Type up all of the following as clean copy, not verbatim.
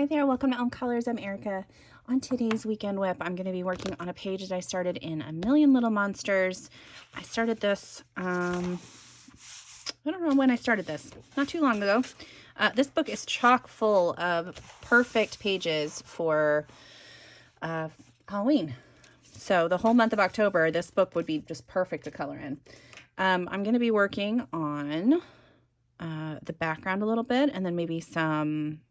Hi there, welcome to NeoColors. I'm Erica. On today's weekend whip, I'm going to be working on a page that I started in A Million Little Monsters. I started this, I don't know when I started this, not too long ago. This book is chock full of perfect pages for Halloween. So the whole month of October, this book would be just perfect to color in. I'm going to be working on the background a little bit, and then maybe some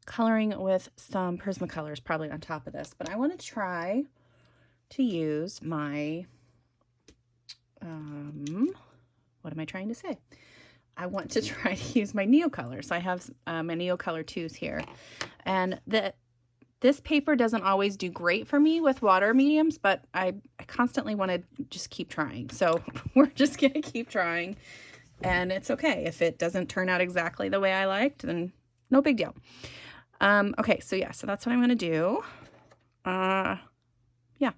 coloring with some Prismacolors probably on top of this. But I want to try to use my, what am I trying to say? I want to try to use my NeoColor. So I have my NeoColor 2s here. And this paper doesn't always do great for me with water mediums, but I constantly want to just keep trying. So we're just going to keep trying. And it's okay. If it doesn't turn out exactly the way I liked, then no big deal. Okay, so yeah, so that's what I'm going to do. Yeah.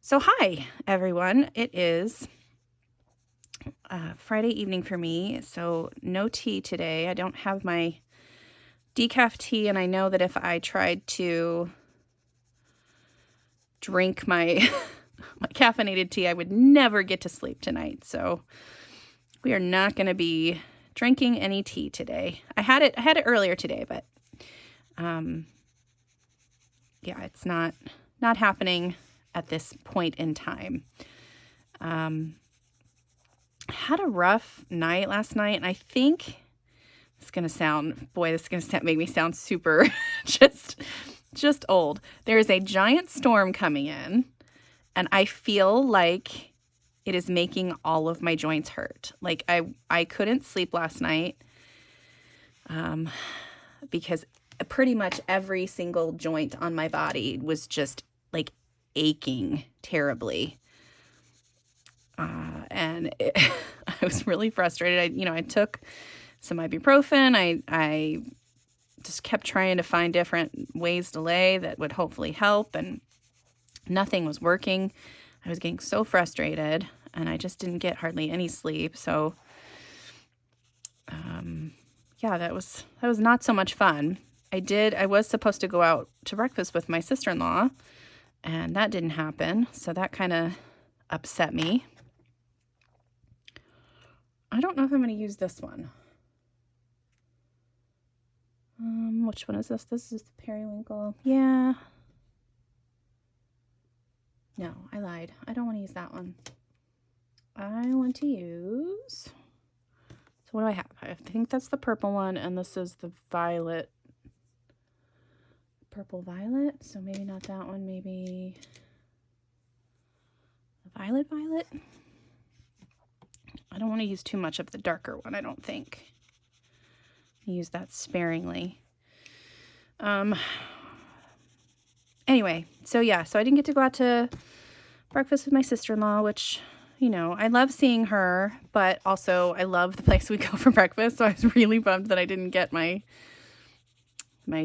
So hi, everyone. It is Friday evening for me, so no tea today. I don't have my decaf tea, and I know that if I tried to drink my, my caffeinated tea, I would never get to sleep tonight. So we are not going to be drinking any tea today. I had it earlier today, but yeah, it's not happening at this point in time. Had a rough night last night, and I think it's gonna sound, boy, this is gonna make me sound super just old. There is a giant storm coming in, and I feel like it is making all of my joints hurt. Like I couldn't sleep last night because pretty much every single joint on my body was just like aching terribly. And I was really frustrated. I took some ibuprofen. I just kept trying to find different ways to lay that would hopefully help, and nothing was working. I was getting so frustrated, and I just didn't get hardly any sleep. So, yeah, that was not so much fun. I was supposed to go out to breakfast with my sister-in-law, and that didn't happen. So that kind of upset me. I don't know if I'm going to use this one. Which one is this? This is the periwinkle. Yeah. No, I lied. I don't want to use that one. I want to use... So what do I have? I think that's the purple one, and this is the violet. Purple violet. So maybe not that one. Maybe the violet. I don't want to use too much of the darker one, I don't think. Use that sparingly. Anyway, so yeah, so I didn't get to go out to breakfast with my sister-in-law, which, I love seeing her, but also I love the place we go for breakfast. So I was really bummed that I didn't get my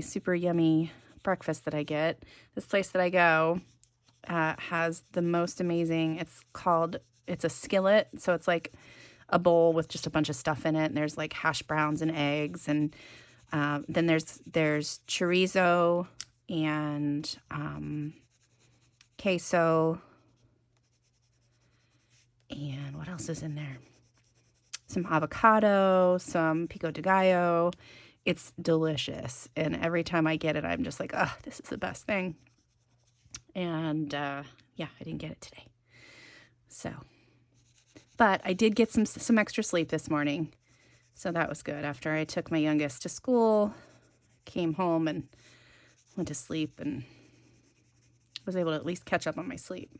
super yummy breakfast that I get. This place that I go has the most amazing, it's a skillet. So it's like a bowl with just a bunch of stuff in it. And there's like hash browns and eggs. And then there's chorizo and queso. And what else is in there? Some avocado, some pico de gallo. It's delicious. And every time I get it, I'm just like, oh, this is the best thing. And yeah, I didn't get it today. So, but I did get some extra sleep this morning. So that was good. After I took my youngest to school, came home and went to sleep and was able to at least catch up on my sleep.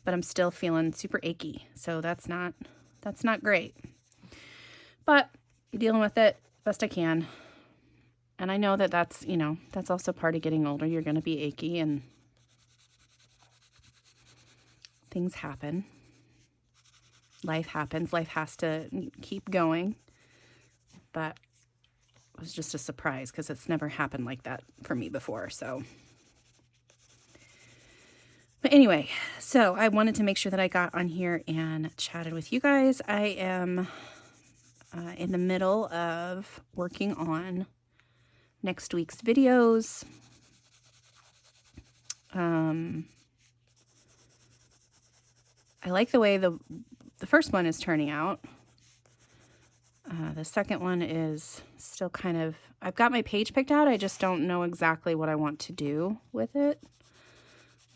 But I'm still feeling super achy. So that's not great. But dealing with it best I can. And I know that that's also part of getting older. You're going to be achy and things happen. Life happens. Life has to keep going. But it was just a surprise because it's never happened like that for me before. So, but anyway, so I wanted to make sure that I got on here and chatted with you guys. I am in the middle of working on next week's videos. I like the way the first one is turning out. The second one is still kind of, I've got my page picked out. I just don't know exactly what I want to do with it.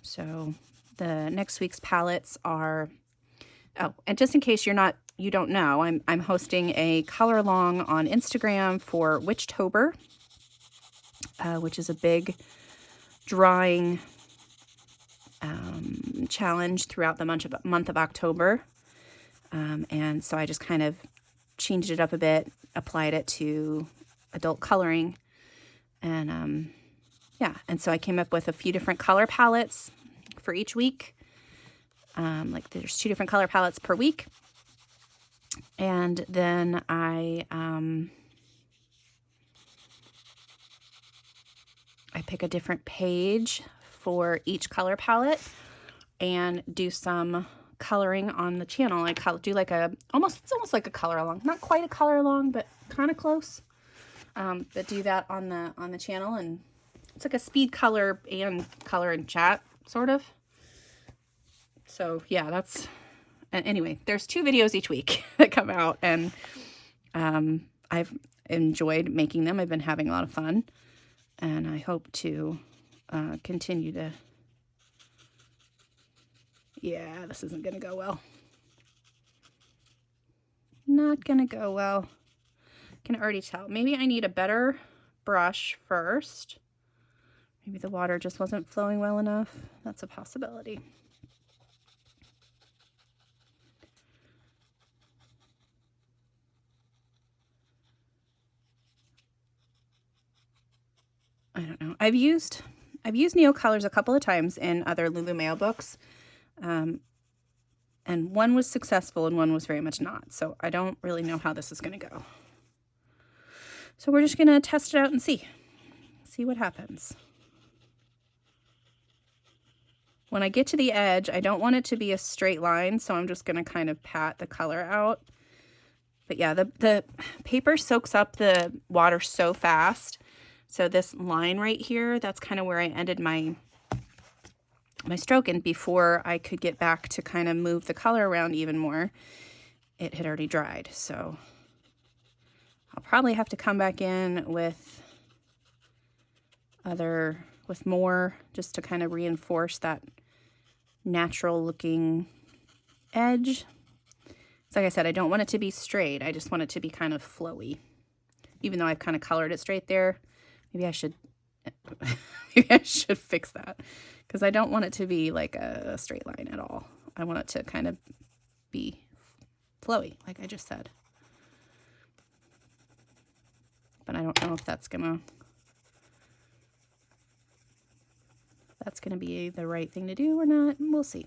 So the next week's palettes are, oh, and just in case you don't know, I'm hosting a color along on Instagram for Witchtober, which is a big drawing challenge throughout the month of October. And so I just kind of changed it up a bit, applied it to adult coloring, and yeah, and so I came up with a few different color palettes for each week. Like there's 2 different color palettes per week, and then I pick a different page for each color palette and do some coloring on the channel. I do like it's almost like a color along, not quite a color along, but kind of close. But do that on the channel, and it's like a speed color and color and chat sort of. So yeah, anyway, there's 2 videos each week that come out, and I've enjoyed making them. I've been having a lot of fun, and I hope to continue to. Yeah, this isn't going to go well. Not going to go well. Can already tell. Maybe I need a better brush first. Maybe the water just wasn't flowing well enough. That's a possibility. I don't know. I've used NeoColors a couple of times in other Lulu Mayo books. And one was successful and one was very much not. So I don't really know how this is going to go. So we're just going to test it out and see what happens. When I get to the edge, I don't want it to be a straight line, so I'm just going to kind of pat the color out. But yeah, the paper soaks up the water so fast. So this line right here, that's kind of where I ended my stroke, and before I could get back to kind of move the color around even more, it had already dried. So I'll probably have to come back in with more, just to kind of reinforce that natural looking edge. So like I said, I don't want it to be straight. I just want it to be kind of flowy. Even though I've kind of colored it straight there, maybe I should fix that, because I don't want it to be like a straight line at all. I want it to kind of be flowy, like I just said. But I don't know if that's gonna be the right thing to do or not. We'll see.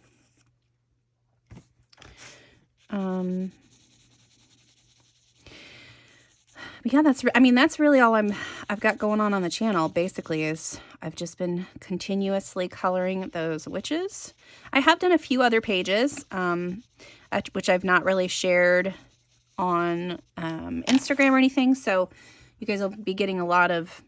But yeah, that's really all I've got going on the channel. Basically, is I've just been continuously coloring those witches. I have done a few other pages, which I've not really shared on Instagram or anything. So you guys will be getting a lot of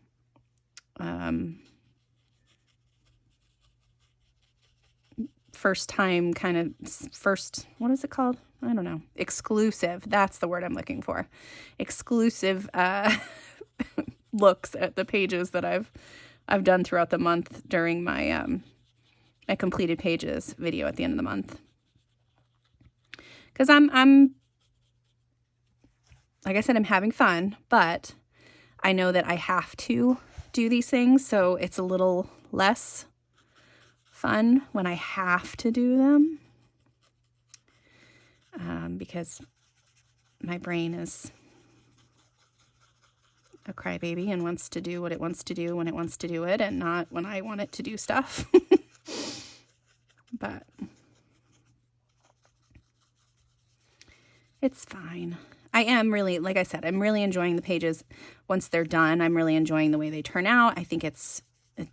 what is it called? I don't know. Exclusive. That's the word I'm looking for. Exclusive looks at the pages that I've done throughout the month during my my completed pages video at the end of the month. Because I'm like I said, I'm having fun, but I know that I have to do these things, so it's a little less fun when I have to do them. Because my brain is a crybaby and wants to do what it wants to do when it wants to do it, and not when I want it to do stuff. But it's fine. I am really, like I said, I'm really enjoying the pages. Once they're done, I'm really enjoying the way they turn out. I think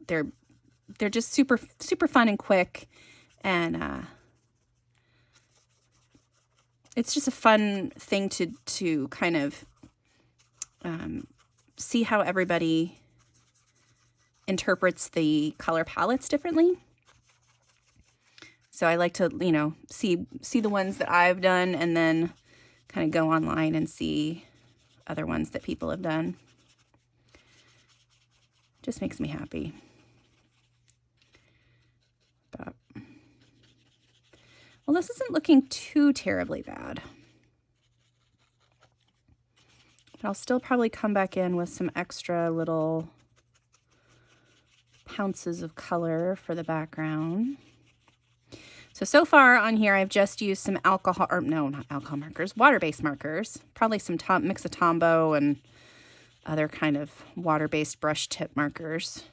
they're just super, super fun and quick, and it's just a fun thing to kind of see how everybody interprets the color palettes differently. So I like to, you know, see the ones that I've done and then kind of go online and see other ones that people have done. Just makes me happy. But, well, this isn't looking too terribly bad. But I'll still probably come back in with some extra little pounces of color for the background. So far on here, I've just used some alcohol, or no, not alcohol markers, water-based markers. Probably some mix of Tombow and other kind of water-based brush tip markers.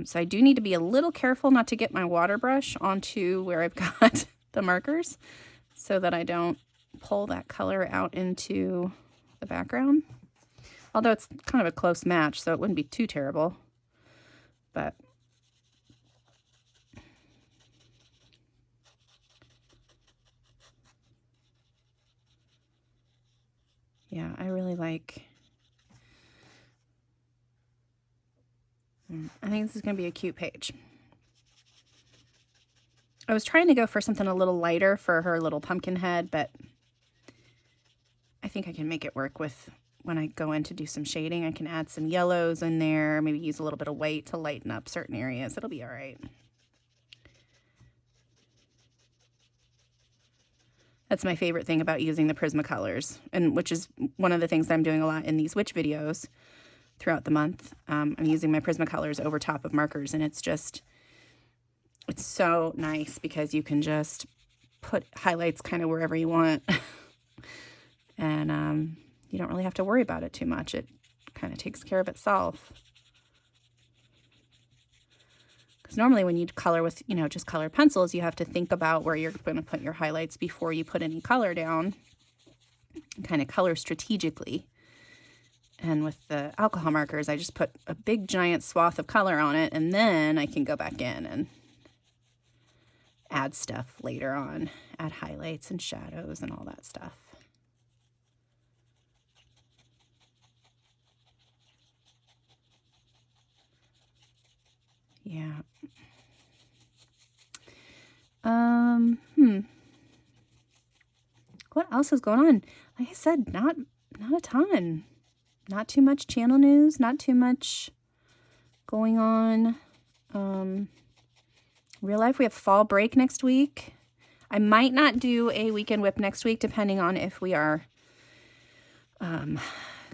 So I do need to be a little careful not to get my water brush onto where I've got the markers so that I don't pull that color out into the background. Although it's kind of a close match, so it wouldn't be too terrible. But yeah, I really like, I think this is going to be a cute page. I was trying to go for something a little lighter for her little pumpkin head, but I think I can make it work with, when I go in to do some shading, I can add some yellows in there, maybe use a little bit of white to lighten up certain areas. It'll be all right. That's my favorite thing about using the Prismacolors, and which is one of the things I'm doing a lot in these witch videos throughout the month. I'm using my Prismacolors over top of markers, and it's so nice because you can just put highlights kind of wherever you want. And you don't really have to worry about it too much. It kind of takes care of itself. Because normally when you color with, you know, just colored pencils, you have to think about where you're going to put your highlights before you put any color down. Kind of color strategically. And with the alcohol markers, I just put a big giant swath of color on it, and then I can go back in and add stuff later on. Add highlights and shadows and all that stuff. Yeah. What else is going on? Like I said, not a ton. Not too much channel news, not too much going on. Real life, we have fall break next week. I might not do a weekend whip next week, depending on if we are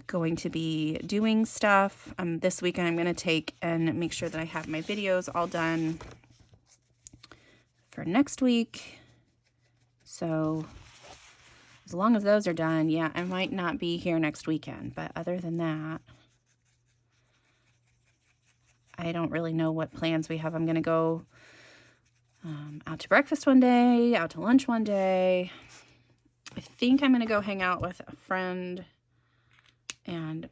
going to be doing stuff. This weekend I'm going to take and make sure that I have my videos all done for next week. So as long as those are done, yeah, I might not be here next weekend. But other than that, I don't really know what plans we have. I'm going to go out to breakfast one day, out to lunch one day. I think I'm going to go hang out with a friend and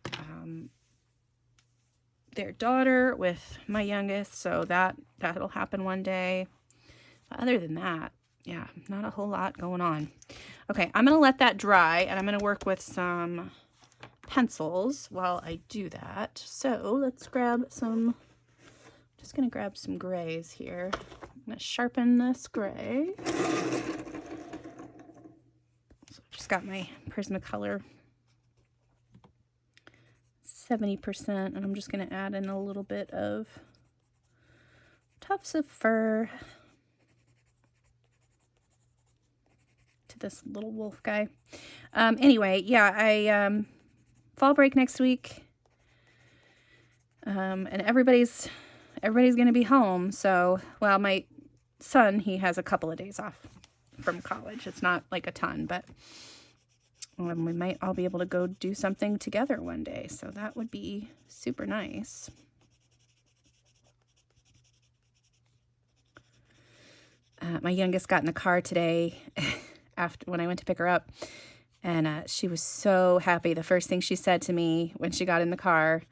their daughter with my youngest, so that'll happen one day. But other than that, yeah, not a whole lot going on. Okay, I'm going to let that dry, and I'm going to work with some pencils while I do that. So let's grab some, just going to grab some grays here. I'm going to sharpen this gray. So I've just got my Prismacolor 70%, and I'm just going to add in a little bit of tufts of fur to this little wolf guy. Anyway, yeah, I fall break next week, and everybody's going to be home. So, well, my son, he has a couple of days off from college. It's not like a ton, but we might all be able to go do something together one day. So that would be super nice. My youngest got in the car today when I went to pick her up, and she was so happy. The first thing she said to me when she got in the car,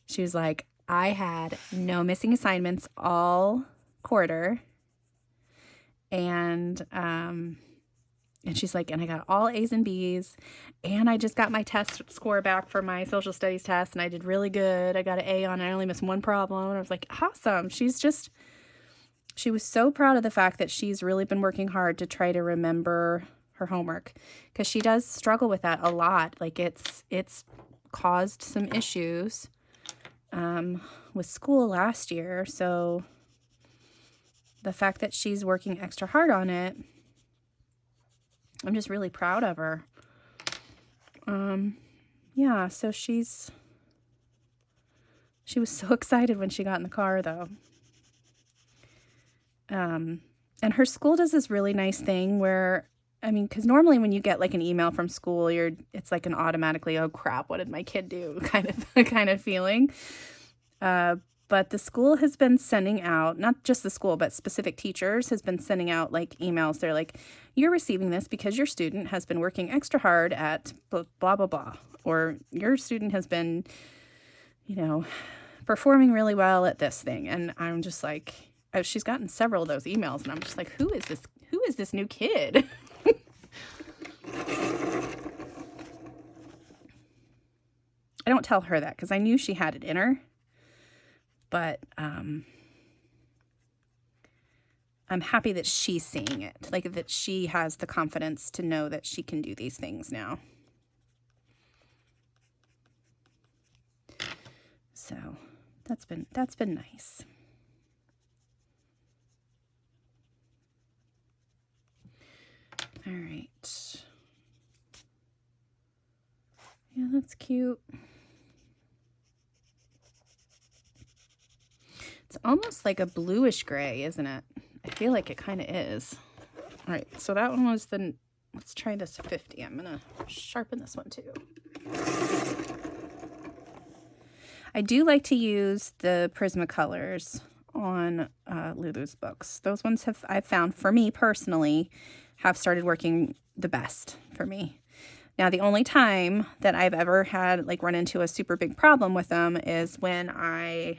she was like, I had no missing assignments all quarter, and And she's like, and I got all A's and B's, and I just got my test score back for my social studies test, and I did really good. I got an A on it. I only missed one problem. And I was like, awesome. She was so proud of the fact that she's really been working hard to try to remember her homework, because she does struggle with that a lot. Like it's caused some issues with school last year. So the fact that she's working extra hard on it, I'm just really proud of her. Yeah, so she was so excited when she got in the car, though. And her school does this really nice thing where, I mean, because normally when you get like an email from school, it's like an automatically, oh crap, what did my kid do kind of feeling. But the school has been sending out, not just the school, but specific teachers has been sending out like emails. They're like, you're receiving this because your student has been working extra hard at blah, blah, blah, blah. Or your student has been, performing really well at this thing. And I'm just like, she's gotten several of those emails, and I'm just like, who is this new kid? I don't tell her that because I knew she had it in her. But I'm happy that she's seeing it, like that she has the confidence to know that she can do these things now. So that's been nice. All right. Yeah, that's cute. It's almost like a bluish gray, isn't it? I feel like it kind of is. All right, so that one was let's try this 50. I'm going to sharpen this one too. I do like to use the Prismacolors on Lulu's books. Those ones I've found, for me personally, have started working the best for me. Now, the only time that I've ever had run into a super big problem with them is when I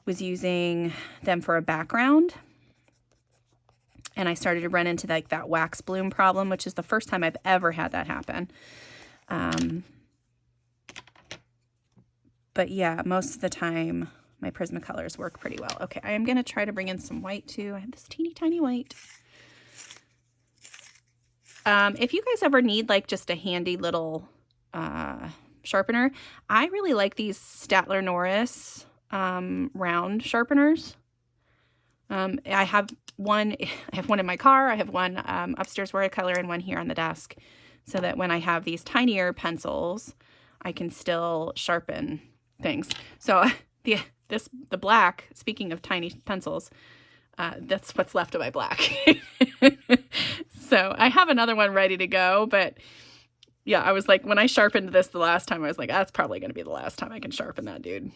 was using them for a background, and I started to run into that wax bloom problem, which is the first time I've ever had that happen. But yeah, most of the time my Prismacolors work pretty well. Okay, I am going to try to bring in some white too. I have this teeny tiny white. If you guys ever need just a handy little sharpener, I really like these Statler Norris round sharpeners. I have one in my car. I have one upstairs where I color, and one here on the desk, so that when I have these tinier pencils, I can still sharpen things. So the black, speaking of tiny pencils, that's what's left of my black. So I have another one ready to go, but yeah, I was like, when I sharpened this the last time, I was like, that's probably going to be the last time I can sharpen that, dude.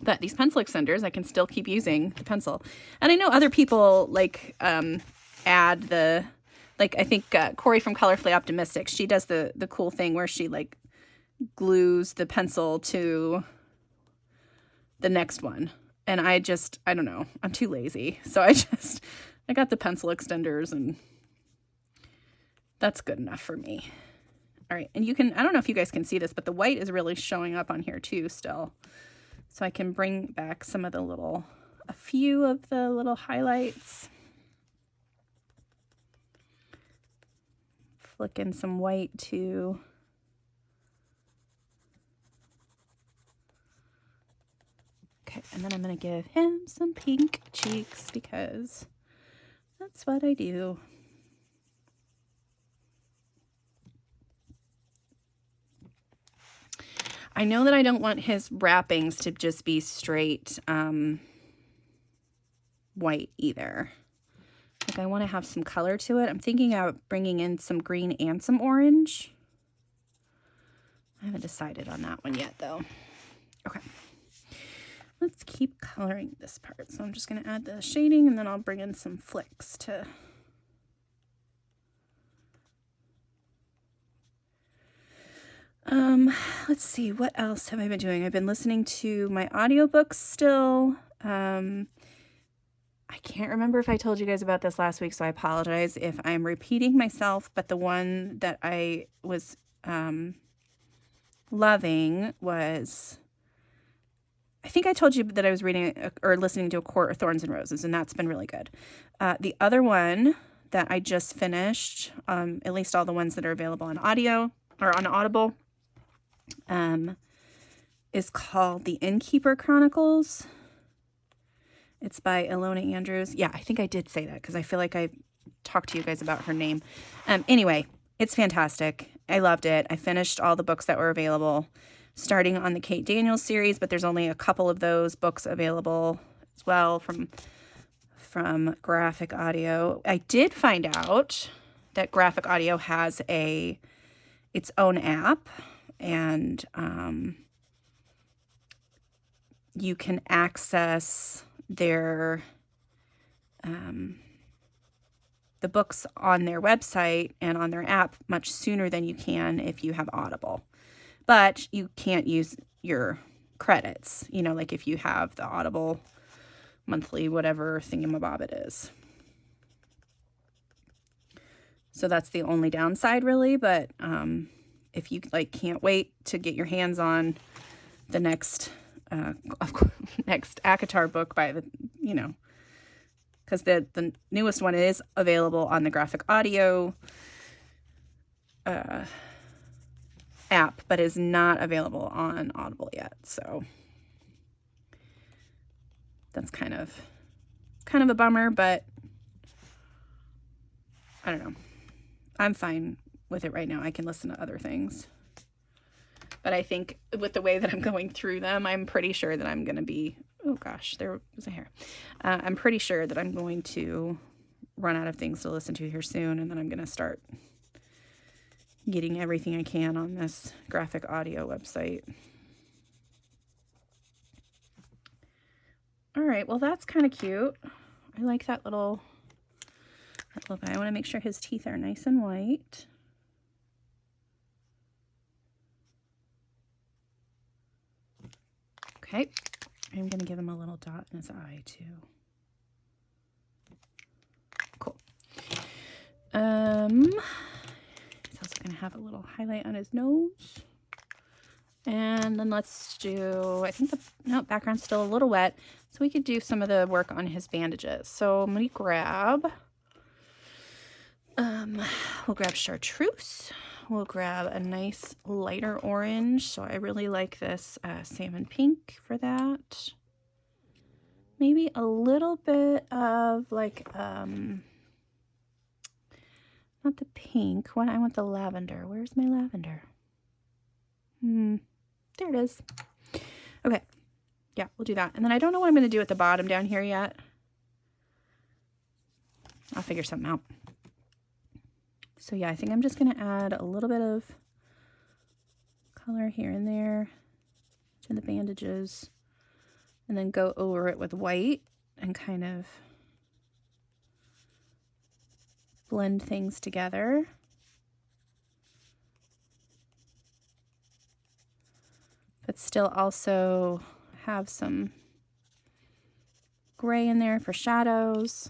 But these pencil extenders, I can still keep using the pencil. And I know other people add the, I think Corey from Colorfully Optimistic, she does the cool thing where she glues the pencil to the next one. And I don't know, I'm too lazy. So I got the pencil extenders, and that's good enough for me. All right. And I don't know if you guys can see this, but the white is really showing up on here too still. So I can bring back a few of the little highlights. Flick in some white too. Okay, and then I'm going to give him some pink cheeks because that's what I do. I know that I don't want his wrappings to just be straight white either. I want to have some color to it. I'm thinking about bringing in some green and some orange. I haven't decided on that one yet, though. Okay. Let's keep coloring this part. So I'm just going to add the shading, and then I'll bring in some flicks to... Let's see, what else have I been doing? I've been listening to my audiobooks still. I I can't remember if I told you guys about this last week, so I apologize if I'm repeating myself, but the one that I was loving was, I think I told you that I was reading or listening to A Court of Thorns and Roses, and that's been really good. The other one that I just finished, at least all the ones that are available on audio or on Audible, is called The Innkeeper Chronicles. It's by Ilona Andrews. Yeah, I think I did say that because I feel like I talked to you guys about her name. Anyway, it's fantastic. I loved it. I finished all the books that were available, starting on the Kate Daniels series, but there's only a couple of those books available as well from Graphic Audio. I did find out that Graphic Audio has its own app, and you can access their the books on their website and on their app much sooner than you can if you have Audible. But you can't use your credits, like if you have the Audible monthly whatever thingamabob it is. So that's the only downside, really. But if you can't wait to get your hands on the next ACOTAR book by the because the newest one is available on the Graphic Audio app, but is not available on Audible yet. So that's kind of a bummer, but I don't know. I'm fine with it right now. I can listen to other things. But I think with the way that I'm going through them, I'm pretty sure that I'm going to be, oh gosh, there was a hair. I'm pretty sure that I'm going to run out of things to listen to here soon, and then I'm going to start getting everything I can on this Graphic Audio website. All right, well, that's kind of cute. I like that little guy. I want to make sure his teeth are nice and white. Okay, I'm going to give him a little dot in his eye, too. Cool. He's also going to have a little highlight on his nose. And then let's do, I think background's still a little wet, so we could do some of the work on his bandages. So I'm going to grab, we'll grab chartreuse. We'll grab a nice lighter orange. So I really like this salmon pink for that. Maybe a little bit of not the pink. I want the lavender. Where's my lavender? There it is. Okay. Yeah, we'll do that. And then I don't know what I'm going to do at the bottom down here yet. I'll figure something out. So yeah, I think I'm just going to add a little bit of color here and there to the bandages, and then go over it with white and kind of blend things together. But still also have some gray in there for shadows.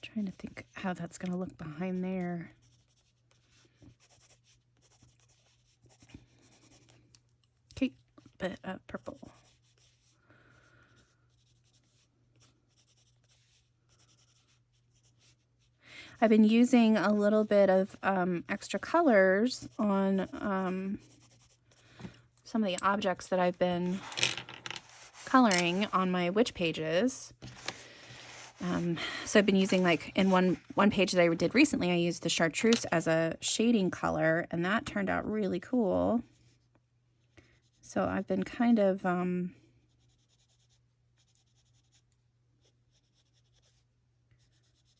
Trying to think how that's going to look behind there. Okay, a bit of purple. I've been using a little bit of extra colors on some of the objects that I've been coloring on my witch pages. So I've been using, in one page that I did recently, I used the chartreuse as a shading color, and that turned out really cool. So I've been kind of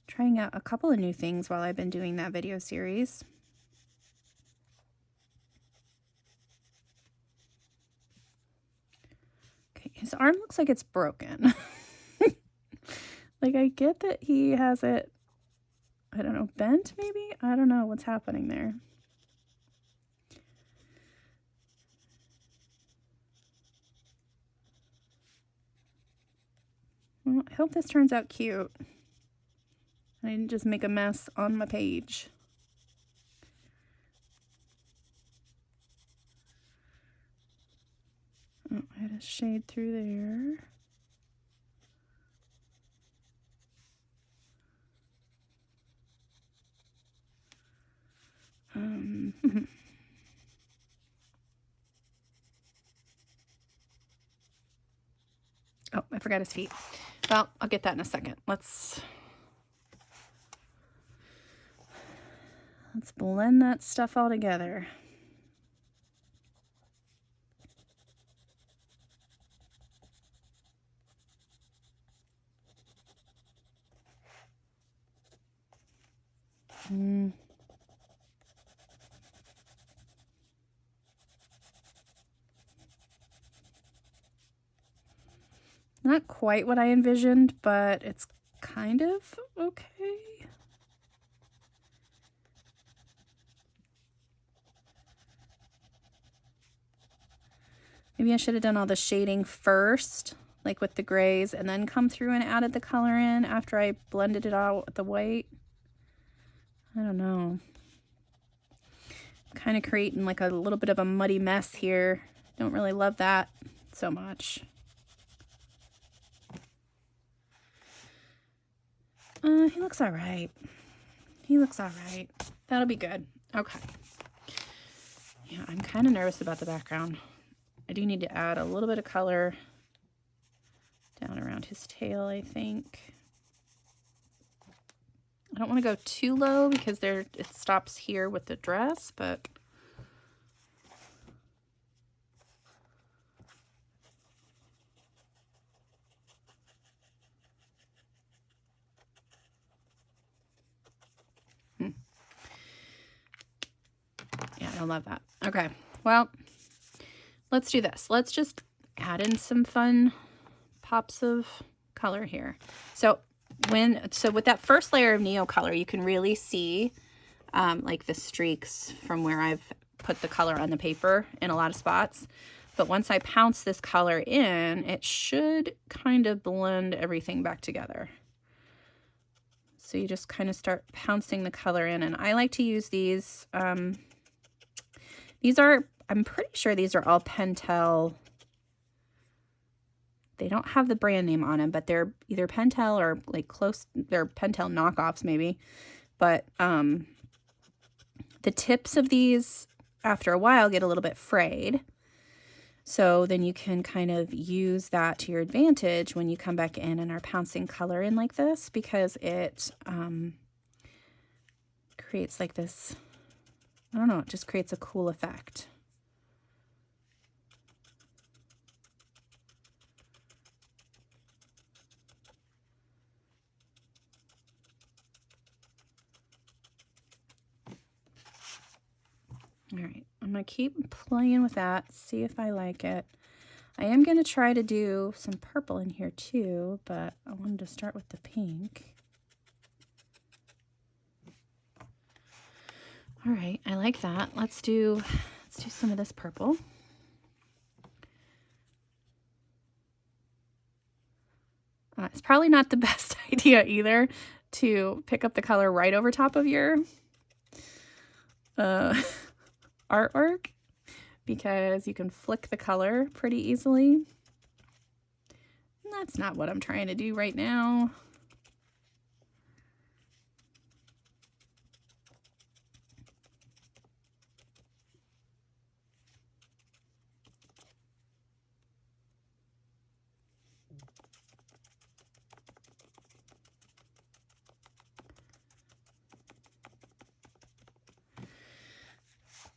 trying out a couple of new things while I've been doing that video series. Okay, his arm looks like it's broken. I get that he has it, I don't know, bent maybe? I don't know what's happening there. Well, I hope this turns out cute. I didn't just make a mess on my page. Oh, I had a shade through there. Oh, I forgot his feet. Well, I'll get that in a second. Let's blend that stuff all together. Not quite what I envisioned, but it's kind of okay. Maybe I should have done all the shading first, like with the grays, and then come through and added the color in after I blended it out with the white. I don't know. Kind of creating like a little bit of a muddy mess here. Don't really love that so much. He looks all right. He looks all right. That'll be good. Okay. Yeah, I'm kind of nervous about the background. I do need to add a little bit of color down around his tail, I think. I don't want to go too low because it stops here with the dress, but yeah, I don't love that. Okay, well, let's do this. Let's just add in some fun pops of color here. So with that first layer of NeoColor, you can really see like the streaks from where I've put the color on the paper in a lot of spots. But once I pounce this color in, it should kind of blend everything back together. So you just kind of start pouncing the color in, and I like to use these. These are, I'm pretty sure these are all Pentel. They don't have the brand name on them, but they're either Pentel or like close, they're Pentel knockoffs maybe. But the tips of these after a while get a little bit frayed. So then you can kind of use that to your advantage when you come back in and are pouncing color in like this, because it creates like this, I don't know, it just creates a cool effect. All right, I'm going to keep playing with that, see if I like it. I am going to try to do some purple in here too, but I wanted to start with the pink. All right, I like that. Let's do some of this purple. It's probably not the best idea either to pick up the color right over top of your artwork, because you can flick the color pretty easily. And that's not what I'm trying to do right now.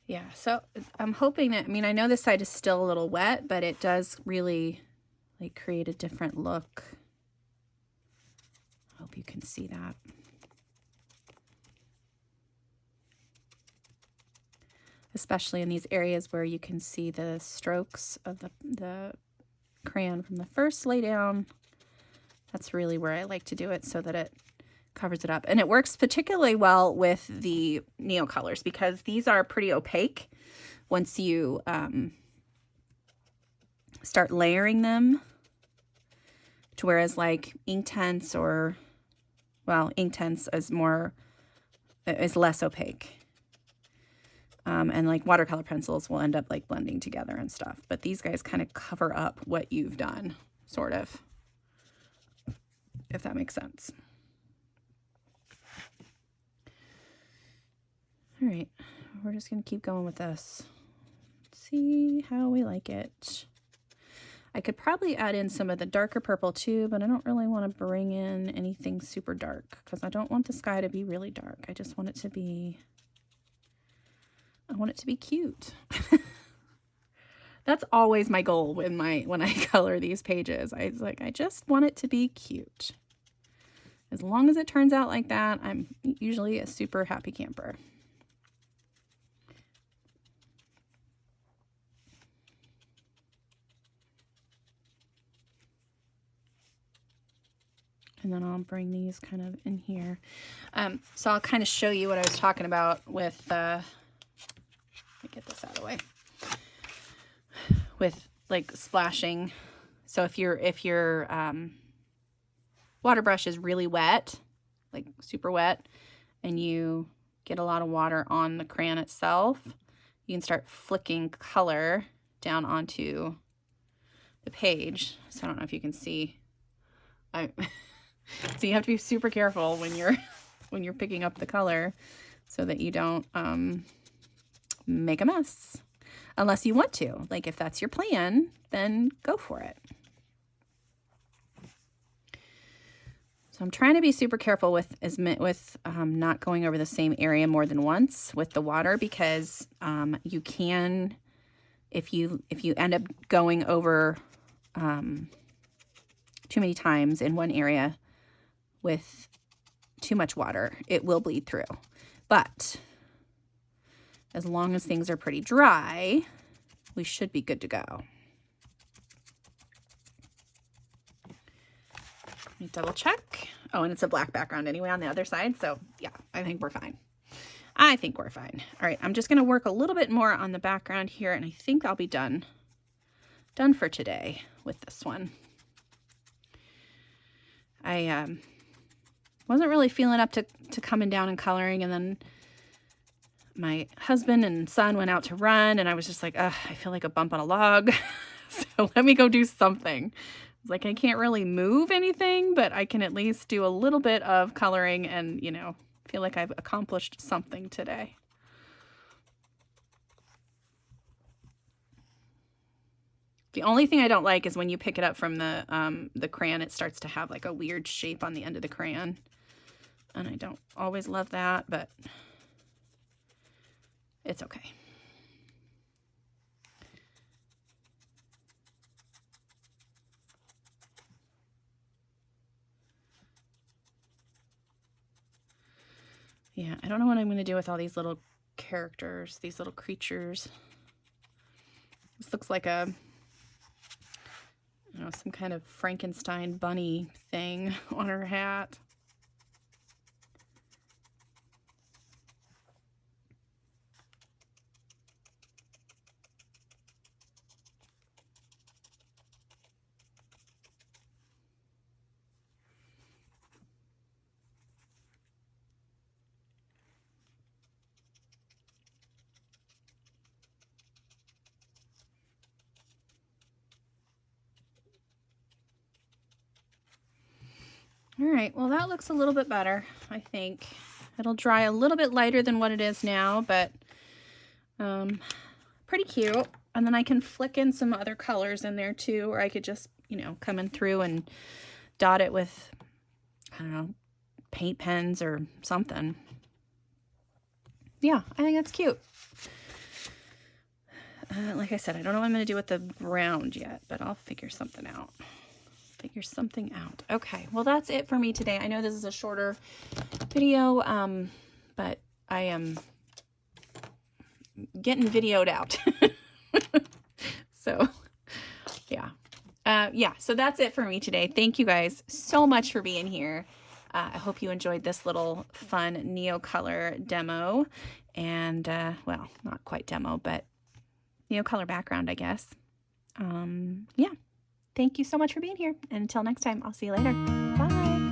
Yeah, so I'm hoping that, I mean, I know this side is still a little wet, but it does really like create a different look. I hope you can see that. Especially in these areas where you can see the strokes of the crayon from the first lay down. That's really where I like to do it, so that it covers it up. And it works particularly well with the NeoColors, because these are pretty opaque once you start layering them to whereas like Inktense or, well, Inktense is less opaque. And like watercolor pencils will end up like blending together and stuff. But these guys kind of cover up what you've done, sort of, if that makes sense. All right, we're just going to keep going with this. See how we like it. I could probably add in some of the darker purple too, but I don't really want to bring in anything super dark because I don't want the sky to be really dark. I just want it to be, I want it to be cute. That's always my goal when I color these pages. I just want it to be cute. As long as it turns out like that, I'm usually a super happy camper. And then I'll bring these kind of in here. So I'll kind of show you what I was talking about with, let me get this out of the way, with like splashing. So if your water brush is really wet, like super wet, and you get a lot of water on the crayon itself, you can start flicking color down onto the page. So I don't know if you can see. So you have to be super careful when you're picking up the color so that you don't make a mess. Unless you want to. Like if that's your plan, then go for it. So I'm trying to be super careful with not going over the same area more than once with the water, because you can, if you end up going over too many times in one area with too much water, it will bleed through. But as long as things are pretty dry, we should be good to go. Let me double check. Oh, and it's a black background anyway on the other side. So yeah, I think we're fine. I think we're fine. All right, I'm just going to work a little bit more on the background here, and I think I'll be done for today with this one. I wasn't really feeling up to coming down and coloring, and then my husband and son went out to run, and I was just like, ugh, I feel like a bump on a log. So let me go do something. It's like I can't really move anything, but I can at least do a little bit of coloring and, you know, feel like I've accomplished something today. The only thing I don't like is when you pick it up from the crayon, it starts to have like a weird shape on the end of the crayon. And I don't always love that, but it's okay. Yeah, I don't know what I'm going to do with all these little characters, these little creatures. This looks like a, I don't know, some kind of Frankenstein bunny thing on her hat. All right, well, that looks a little bit better, I think. It'll dry a little bit lighter than what it is now, but pretty cute. And then I can flick in some other colors in there too, or I could just, you know, come in through and dot it with, I don't know, paint pens or something. Yeah, I think that's cute. Like I said, I don't know what I'm going to do with the ground yet, but I'll figure something out. Okay, well, that's it for me today. I know this is a shorter video, but I am getting videoed out. So yeah, so that's it for me today. Thank you guys so much for being here. I hope you enjoyed this little fun NeoColor demo, and well, not quite demo, but NeoColor background, I guess. Yeah. Thank you so much for being here. And until next time, I'll see you later. Bye.